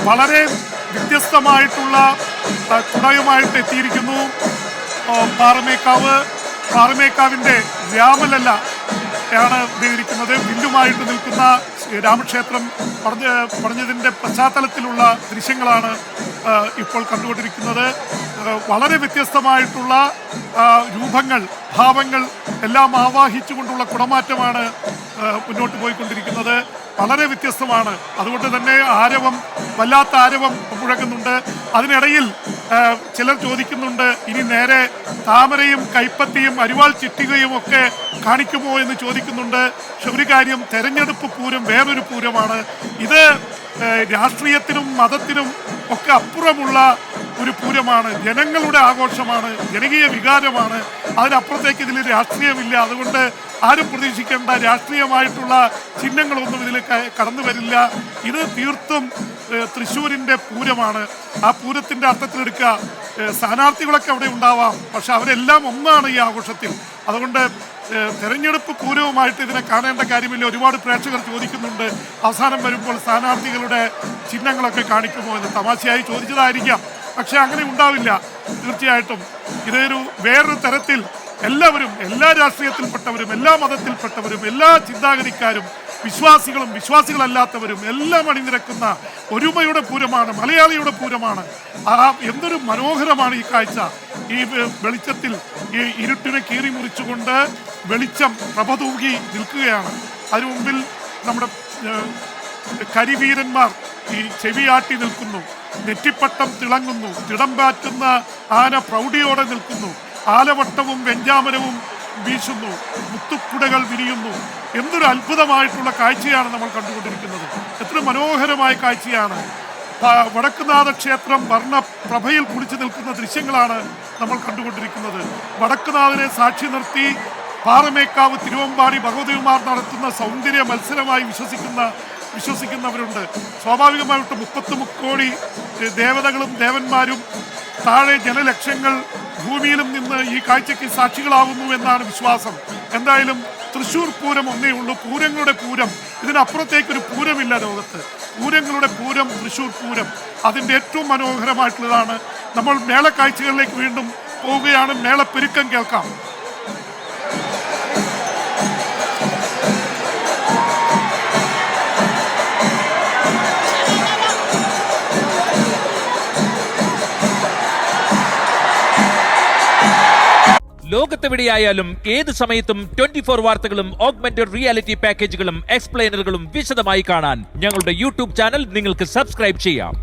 വളരെ വ്യത്യസ്തമായിട്ടുള്ള കുടയുമായിട്ട് എത്തിയിരിക്കുന്നു. പാറമേക്കാവിൻ്റെ രാമലല്ല ആണ് ഇരിക്കുന്നത്. വില്ലുമായിട്ട് നിൽക്കുന്ന രാമക്ഷേത്രം പറഞ്ഞതിൻ്റെ പശ്ചാത്തലത്തിലുള്ള ദൃശ്യങ്ങളാണ് ഇപ്പോൾ കണ്ടുകൊണ്ടിരിക്കുന്നത്. വളരെ വ്യത്യസ്തമായിട്ടുള്ള രൂപങ്ങൾ, ഭാവങ്ങൾ എല്ലാം ആവാഹിച്ചുകൊണ്ടുള്ള കുടമാറ്റമാണ് മുന്നോട്ട് പോയിക്കൊണ്ടിരിക്കുന്നത്. വളരെ വ്യത്യസ്തമാണ്. അതുകൊണ്ട് തന്നെ വല്ലാത്ത ആരവം മുഴങ്ങുന്നുണ്ട്. അതിനിടയിൽ ചിലർ ചോദിക്കുന്നുണ്ട്, ഇനി നേരെ താമരയും കൈപ്പത്തിയും അരിവാൾ ചിട്ടികയും ഒക്കെ കാണിക്കുമോ എന്ന് ചോദിക്കുന്നുണ്ട്. പക്ഷെ ഒരു കാര്യം, തെരഞ്ഞെടുപ്പ് പൂരം വേറൊരു പൂരമാണ്. ഇത് രാഷ്ട്രീയത്തിനും മതത്തിനും ഒക്കെ അപ്പുറമുള്ള ഒരു പൂരമാണ്. ജനങ്ങളുടെ ആഘോഷമാണ്, ജനകീയ വികാരമാണ്. അതിനപ്പുറത്തേക്ക് ഇതിൽ രാഷ്ട്രീയമില്ല. അതുകൊണ്ട് ആരും പ്രതീക്ഷിക്കേണ്ട രാഷ്ട്രീയമായിട്ടുള്ള ചിഹ്നങ്ങളൊന്നും ഇതിൽ കടന്നു വരില്ല. ഇത് തീർത്തും തൃശ്ശൂരിൻ്റെ പൂരമാണ്. ആ പൂരത്തിൻ്റെ അർത്ഥത്തിലെടുക്കുക, സ്ഥാനാർത്ഥികളൊക്കെ അവിടെ ഉണ്ടാവാം, പക്ഷെ അവരെല്ലാം ഒന്നാണ് ഈ ആഘോഷത്തിൽ. അതുകൊണ്ട് തെരഞ്ഞെടുപ്പ് പൂരവുമായിട്ട് ഇതിനെ കാണേണ്ട കാര്യമില്ല. ഒരുപാട് പ്രേക്ഷകർ ചോദിക്കുന്നുണ്ട്, അവസാനം വരുമ്പോൾ സ്ഥാനാർത്ഥികളുടെ ചിഹ്നങ്ങളൊക്കെ കാണിക്കുമോ എന്ന്. തമാശയായി ചോദിച്ചതായിരിക്കാം, പക്ഷെ അങ്ങനെ ഉണ്ടാവില്ല. തീർച്ചയായിട്ടും ഇതൊരു വേറൊരു തരത്തിൽ എല്ലാവരും, എല്ലാ രാഷ്ട്രീയത്തിൽപ്പെട്ടവരും, എല്ലാ മതത്തിൽപ്പെട്ടവരും, എല്ലാ ചിന്താഗതിക്കാരും, വിശ്വാസികളും വിശ്വാസികളല്ലാത്തവരും എല്ലാം അണിനിരക്കുന്ന ഒരുമയുടെ പൂരമാണ്, മലയാളിയുടെ പൂരമാണ്. എന്തൊരു മനോഹരമാണ് ഈ കാഴ്ച. ഈ വെളിച്ചത്തിൽ ഈ ഇരുട്ടിനെ കീറി മുറിച്ചുകൊണ്ട് വെളിച്ചം പ്രഭ തൂകി നിൽക്കുകയാണ്. അതിനു മുമ്പിൽ നമ്മുടെ കരിവീരന്മാർ ഈ ചെവിയാട്ടി നിൽക്കുന്നു. നെറ്റിപ്പട്ടം തിളങ്ങുന്നു. തിടമ്പാറ്റുന്ന ആന പ്രൗഢിയോടെ നിൽക്കുന്നു. ആലവട്ടവും വെഞ്ചാമരവും വീശുന്നു. മുത്തുക്കുടകൾ വിരിയുന്നു. എന്തൊരു അത്ഭുതമായിട്ടുള്ള കാഴ്ചയാണ് നമ്മൾ കണ്ടുകൊണ്ടിരിക്കുന്നത്. എത്ര മനോഹരമായ കാഴ്ചയാണ്. വടക്കുനാഥ ക്ഷേത്രം വർണ്ണപ്രഭയിൽ കുളിച്ചു നിൽക്കുന്ന ദൃശ്യങ്ങളാണ് നമ്മൾ കണ്ടുകൊണ്ടിരിക്കുന്നത്. വടക്കുനാഥനെ സാക്ഷി നിർത്തി പാറമേക്കാവ്, തിരുവമ്പാടി ഭഗവതിമാർ നടത്തുന്ന സൗന്ദര്യ മത്സരമായി വിശ്വസിക്കുന്നവരുണ്ട്. സ്വാഭാവികമായിട്ട് 30 കോടി ദേവതകളും ദേവന്മാരും താഴെ ജനലക്ഷങ്ങൾ ഭൂമിയിലും നിന്ന് ഈ കാഴ്ചയ്ക്ക് സാക്ഷികളാവുന്നു എന്നാണ് വിശ്വാസം. എന്തായാലും തൃശ്ശൂർ പൂരം ഒന്നേ ഉള്ളൂ, പൂരങ്ങളുടെ പൂരം. ഇതിനപ്പുറത്തേക്കൊരു പൂരമില്ല ലോകത്ത്. പൂരങ്ങളുടെ പൂരം തൃശ്ശൂർ പൂരം. അതിൻ്റെ ഏറ്റവും മനോഹരമായിട്ടുള്ളതാണ്. നമ്മൾ മേളക്കാഴ്ചകളിലേക്ക് വീണ്ടും പോവുകയാണ്. മേളപ്പെരുക്കം കേൾക്കാം. ലോകത്തെവിടെയായാലും ഏത് സമയത്തും 24 വാർത്തകളും ഓഗ്മെന്റഡ് റിയാലിറ്റി പാക്കേജുകളും എക്സ്പ്ലെയിനറുകളും വിശദമായി കാണാൻ ഞങ്ങളുടെ യൂട്യൂബ് ചാനൽ നിങ്ങൾക്ക് സബ്സ്ക്രൈബ് ചെയ്യാം.